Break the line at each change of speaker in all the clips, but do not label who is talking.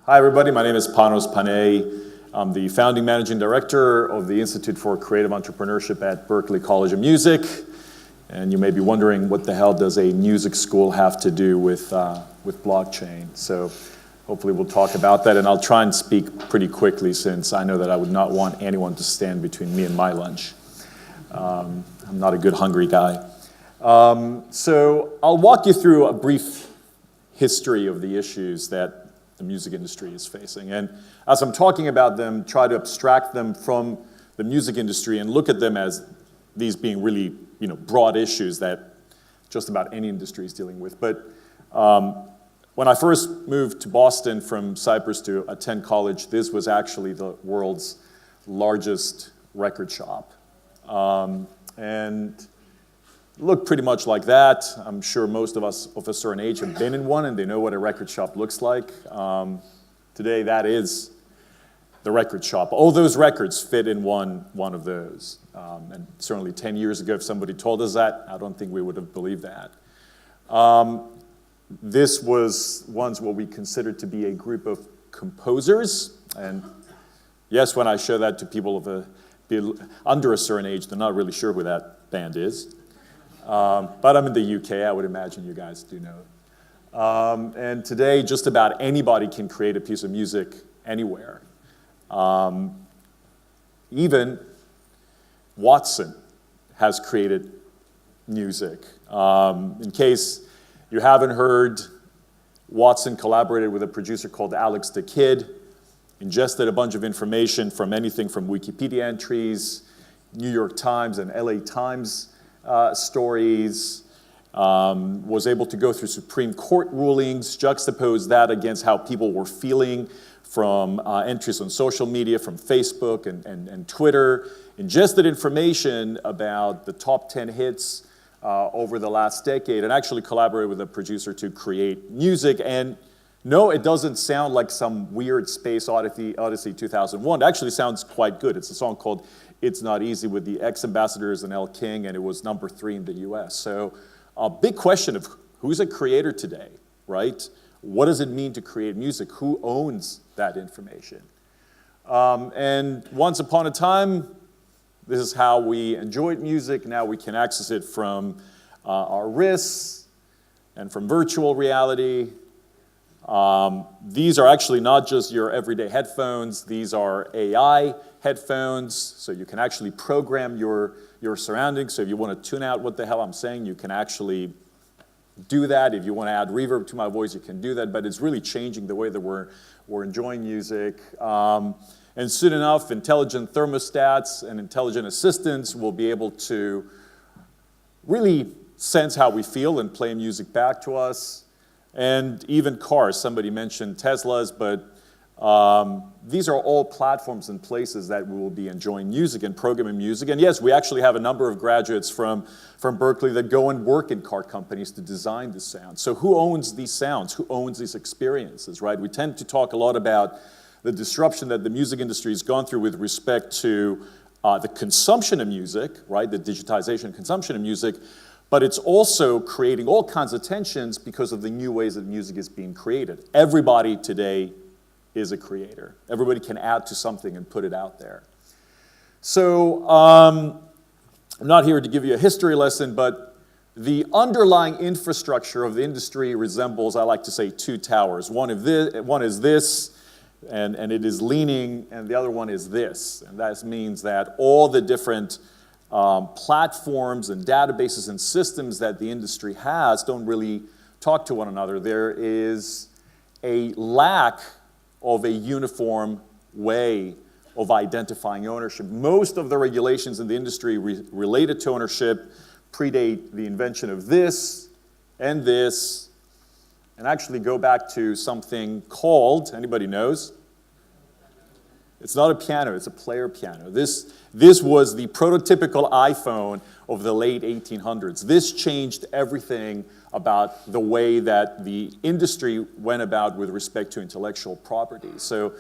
Hi everybody, my name is Panos Panay. I'm the founding managing director of the Institute for Creative Entrepreneurship at Berklee College of Music. And you may be wondering, what the hell does a music school have to do with blockchain? So hopefully we'll talk about that, and I'll try and speak pretty quickly since I know that I would not want anyone to stand between me and my lunch. I'm not a good hungry guy. So I'll walk you through a brief history of the issues that the music industry is facing. And as I'm talking about them, try to abstract them from the music industry and look at them as these being really, broad issues that just about any industry is dealing with. But when I first moved to Boston from Cyprus to attend college, this was actually the world's largest record shop. And looked pretty much like that. I'm sure most of us of a certain age have been in one and they know what a record shop looks like. Today, that is the record shop. All those records fit in one of those. And certainly 10 years ago, if somebody told us that, I don't think we would have believed that. This was once what we considered to be a group of composers. And yes, when I show that to people under a certain age, they're not really sure who that band is. But I'm in the UK, I would imagine you guys do know. And today, just about anybody can create a piece of music anywhere. Even Watson has created music. In case you haven't heard, Watson collaborated with a producer called Alex da Kid, ingested a bunch of information from anything from Wikipedia entries, New York Times and LA Times stories, was able to go through Supreme Court rulings, juxtapose that against how people were feeling from entries on social media, from Facebook and Twitter, ingested information about the top 10 hits over the last decade, and actually collaborated with a producer to create music. And no, it doesn't sound like some weird Space Odyssey 2001. It actually sounds quite good. It's a song called It's Not Easy with the X-Ambassadors and Elle King, and it was number 3 in the US. So a big question of who's a creator today, right? What does it mean to create music? Who owns that information? And once upon a time, this is how we enjoyed music. Now we can access it from our wrists and from virtual reality. These are actually not just your everyday headphones. These are AI headphones, so you can actually program your surroundings. So if you want to tune out what the hell I'm saying, you can actually do that. If you want to add reverb to my voice, you can do that. But it's really changing the way that we're enjoying music. And soon enough, intelligent thermostats and intelligent assistants will be able to really sense how we feel and play music back to us. And even cars, somebody mentioned Teslas, but these are all platforms and places that we will be enjoying music and programming music. And yes, we actually have a number of graduates from Berklee that go and work in car companies to design the sound. So who owns these sounds? Who owns these experiences, right? We tend to talk a lot about the disruption that the music industry has gone through with respect to the consumption of music, right? The digitization and consumption of music. But it's also creating all kinds of tensions because of the new ways that music is being created. Everybody today is a creator. Everybody can add to something and put it out there. So I'm not here to give you a history lesson, but the underlying infrastructure of the industry resembles, I like to say, 2 towers. One is this, and it is leaning, and the other one is this. And that means that all the different platforms and databases and systems that the industry has don't really talk to one another. There is a lack of a uniform way of identifying ownership. Most of the regulations in the industry related to ownership predate the invention of this, and actually go back to something called, anybody knows? It's not a piano, it's a player piano. This was the prototypical iPhone of the late 1800s. This changed everything about the way that the industry went about with respect to intellectual property. So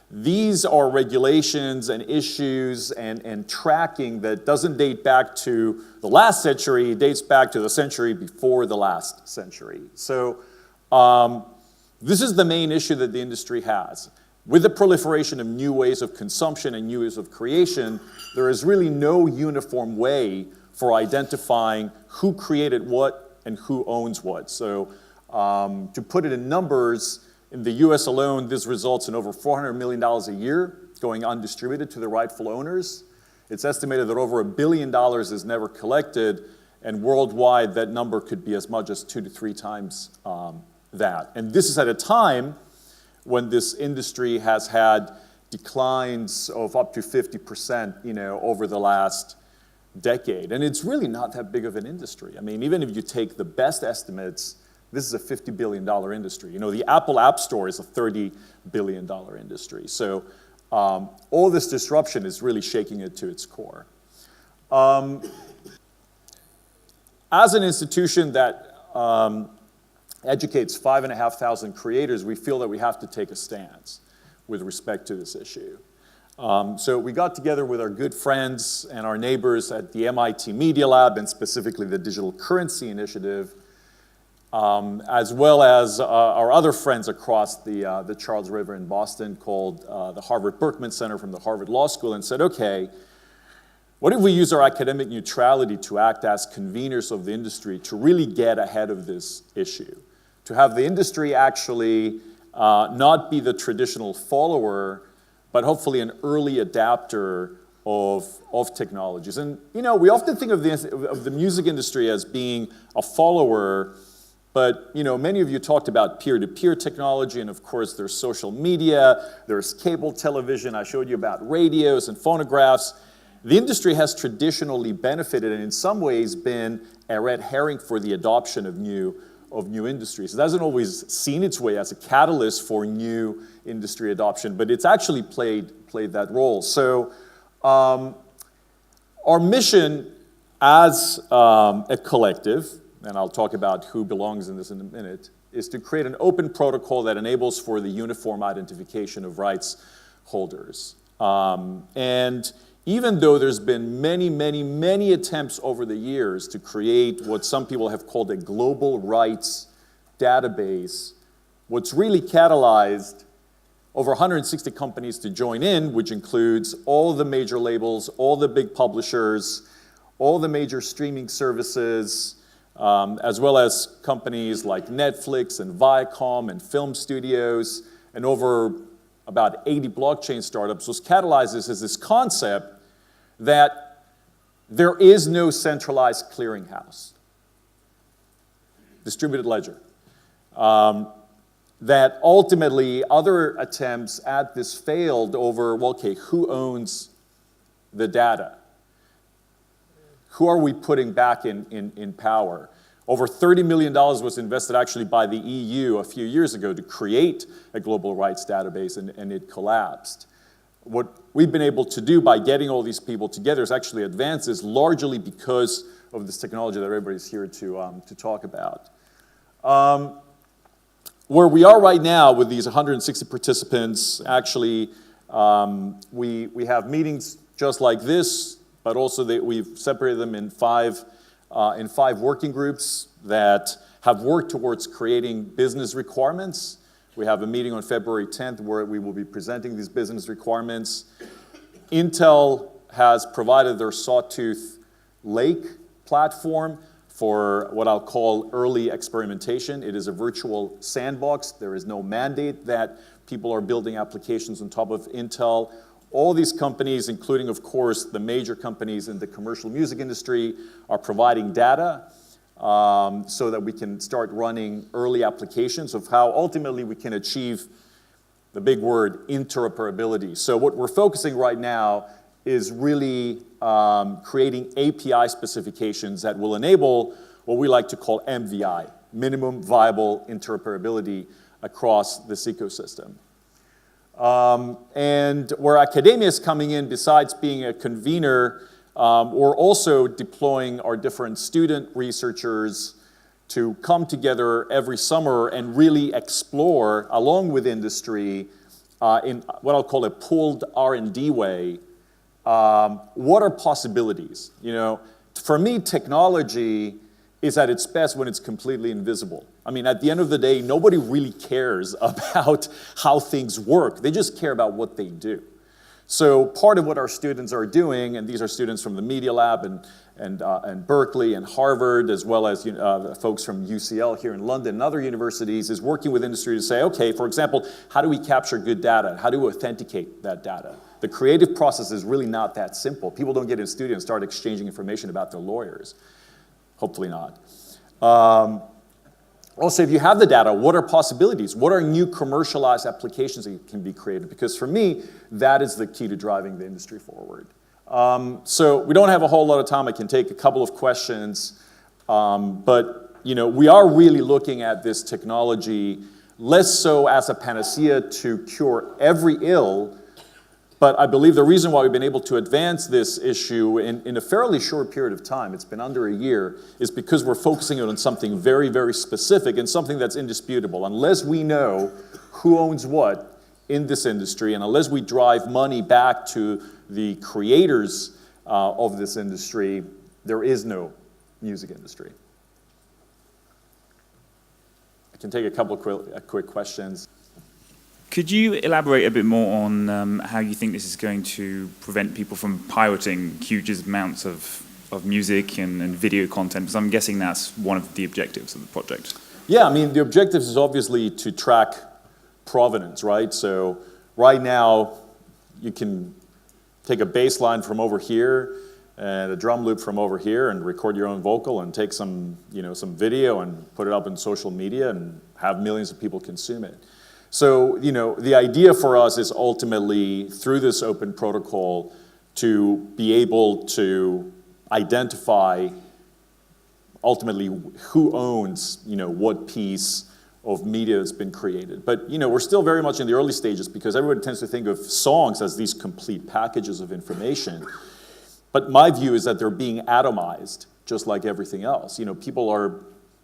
these are regulations and issues and tracking that doesn't date back to the last century, it dates back to the century before the last century. So This is the main issue that the industry has. With the proliferation of new ways of consumption and new ways of creation, there is really no uniform way for identifying who created what and who owns what. So to put it in numbers, in the US alone, this results in over $400 million a year going undistributed to the rightful owners. It's estimated that over $1 billion is never collected, and worldwide that number could be as much as 2 to 3 times that. And this is at a time when this industry has had declines of up to 50%, over the last decade. And it's really not that big of an industry. I mean, even if you take the best estimates, this is a $50 billion industry. The Apple App Store is a $30 billion industry. So all this disruption is really shaking it to its core. As an institution that educates 5,500 creators, we feel that we have to take a stance with respect to this issue. So we got together with our good friends and our neighbors at the MIT Media Lab, and specifically the Digital Currency Initiative, as well as our other friends across the Charles River in Boston, called the Harvard Berkman Center from the Harvard Law School, and said, okay, what if we use our academic neutrality to act as conveners of the industry to really get ahead of this issue? To have the industry actually not be the traditional follower, but hopefully an early adapter of technologies. And we often think of the music industry as being a follower, but many of you talked about peer-to-peer technology, and of course there's social media, there's cable television, I showed you about radios and phonographs. The industry has traditionally benefited and in some ways been a red herring for the adoption of new industries. It hasn't always seen its way as a catalyst for new industry adoption, but it's actually played that role. So our mission as a collective, and I'll talk about who belongs in this in a minute, is to create an open protocol that enables for the uniform identification of rights holders. And even though there's been many, many, many attempts over the years to create what some people have called a global rights database, what's really catalyzed over 160 companies to join in, which includes all the major labels, all the big publishers, all the major streaming services, as well as companies like Netflix and Viacom and film studios, and over about 80 blockchain startups, was catalyzed as this concept that there is no centralized clearinghouse, distributed ledger. That ultimately other attempts at this failed over, well, okay, who owns the data? Who are we putting back in power? Over $30 million was invested actually by the EU a few years ago to create a global rights database, and it collapsed. What we've been able to do by getting all these people together is actually advances largely because of this technology that everybody's here to talk about. Where we are right now with these 160 participants, actually, we have meetings just like this, but also we've separated them in five working groups that have worked towards creating business requirements. We have a meeting on February 10th where we will be presenting these business requirements. Intel has provided their Sawtooth Lake platform for what I'll call early experimentation. It is a virtual sandbox. There is no mandate that people are building applications on top of Intel. All these companies, including, of course, the major companies in the commercial music industry, are providing data so that we can start running early applications of how ultimately we can achieve the big word, interoperability. So what we're focusing right now is really creating API specifications that will enable what we like to call MVI, minimum viable interoperability across this ecosystem. And where academia is coming in, besides being a convener, we're also deploying our different student researchers to come together every summer and really explore, along with industry, in what I'll call a pooled R&D way, what are possibilities? For me, technology is at its best when it's completely invisible. I mean, at the end of the day, nobody really cares about how things work. They just care about what they do. So part of what our students are doing, and these are students from the Media Lab and Berkeley and Harvard, as well as folks from UCL here in London and other universities, is working with industry to say, okay, for example, how do we capture good data? How do we authenticate that data? The creative process is really not that simple. People don't get in a studio and start exchanging information about their lawyers. Hopefully not. Also, if you have the data, what are possibilities? What are new commercialized applications that can be created? Because for me, that is the key to driving the industry forward. So we don't have a whole lot of time. I can take a couple of questions. But we are really looking at this technology less so as a panacea to cure every ill, but I believe the reason why we've been able to advance this issue in a fairly short period of time, it's been under a year, is because we're focusing on something very, very specific and something that's indisputable. Unless we know who owns what in this industry, and unless we drive money back to the creators of this industry, there is no music industry. I can take a couple of quick questions.
Could you elaborate a bit more on how you think this is going to prevent people from pirating huge amounts of music and video content? Because I'm guessing that's one of the objectives of the project.
Yeah, I mean, the objective is obviously to track provenance, right? So right now, you can take a bass line from over here and a drum loop from over here and record your own vocal and take some video and put it up in social media and have millions of people consume it. So, the idea for us is ultimately, through this open protocol, to be able to identify ultimately who owns, what piece of media that's been created. But, we're still very much in the early stages because everybody tends to think of songs as these complete packages of information. But my view is that they're being atomized, just like everything else. People are,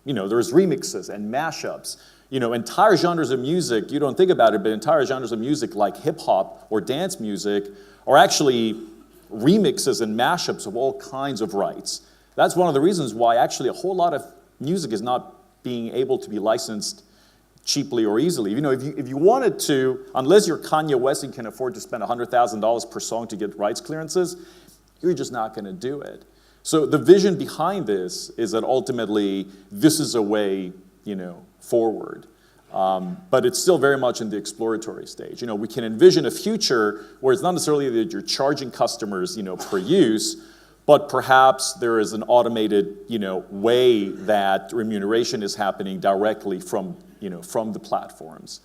there's remixes and mashups. Entire genres of music, you don't think about it, but entire genres of music like hip hop or dance music are actually remixes and mashups of all kinds of rights. That's one of the reasons why actually a whole lot of music is not being able to be licensed cheaply or easily. If you wanted to, unless you're Kanye West and can afford to spend $100,000 per song to get rights clearances, you're just not going to do it. So the vision behind this is that ultimately this is a way, forward. But it's still very much in the exploratory stage. We can envision a future where it's not necessarily that you're charging customers, per use, but perhaps there is an automated, way that remuneration is happening directly from the platforms.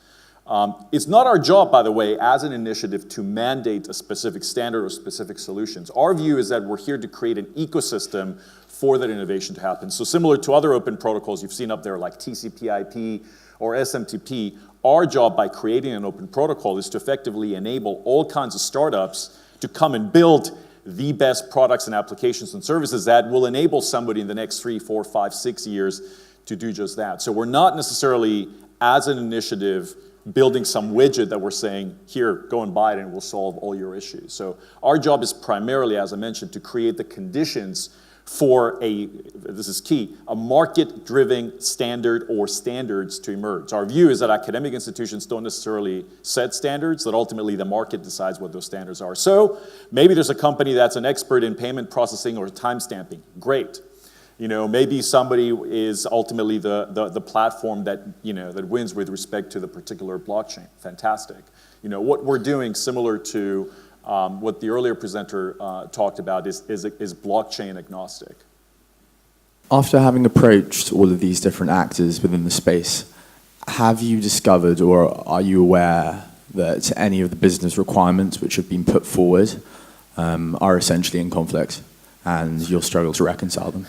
It's not our job, by the way, as an initiative to mandate a specific standard or specific solutions. Our view is that we're here to create an ecosystem for that innovation to happen. So similar to other open protocols you've seen up there like TCP/IP or SMTP, our job by creating an open protocol is to effectively enable all kinds of startups to come and build the best products and applications and services that will enable somebody in the next 3, 4, 5, 6 years to do just that. So we're not necessarily, as an initiative, building some widget that we're saying, here, go and buy it and we'll solve all your issues. So our job is primarily, as I mentioned, to create the conditions for this is key, a market-driven standard or standards to emerge. Our view is that academic institutions don't necessarily set standards, that ultimately the market decides what those standards are. So maybe there's a company that's an expert in payment processing or timestamping. Great. Maybe somebody is ultimately the platform that wins with respect to the particular blockchain. Fantastic. What we're doing, similar to what the earlier presenter talked about, is blockchain agnostic.
After having approached all of these different actors within the space, have you discovered or are you aware that any of the business requirements which have been put forward are essentially in conflict and you'll struggle to reconcile them?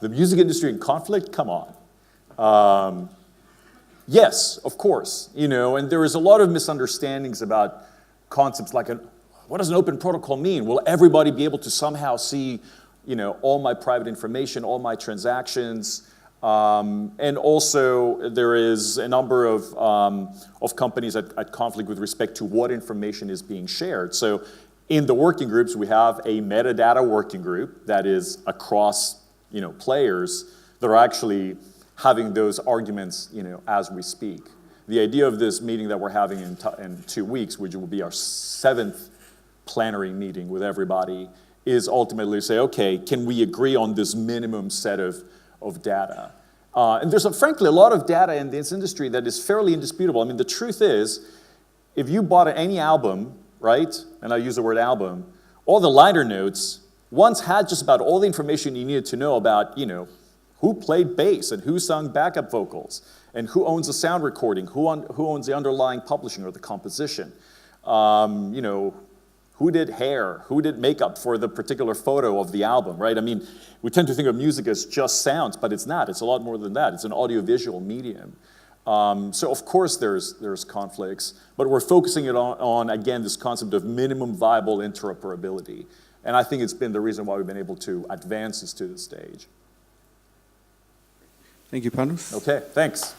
The music industry in conflict? Come on. Yes, of course. And there is a lot of misunderstandings about concepts like, what does an open protocol mean? Will everybody be able to somehow see, all my private information, all my transactions? And also, there is a number of companies at conflict with respect to what information is being shared. So in the working groups, we have a metadata working group that is across, players that are actually having those arguments, as we speak. The idea of this meeting that we're having in 2 weeks, which will be our 7th plenary meeting with everybody, is ultimately say, okay, can we agree on this minimum set of data? And there's, frankly, a lot of data in this industry that is fairly indisputable. I mean, the truth is, if you bought any album, right, and I use the word album, all the liner notes once had just about all the information you needed to know about, who played bass and who sung backup vocals and who owns the sound recording, who owns the underlying publishing or the composition, who did hair, who did makeup for the particular photo of the album, right? I mean, we tend to think of music as just sounds, but it's not. It's a lot more than that. It's an audiovisual medium. So of course there's conflicts, but we're focusing it on, again, this concept of minimum viable interoperability. And I think it's been the reason why we've been able to advance this to this stage.
Thank you, Panos.
Okay, thanks.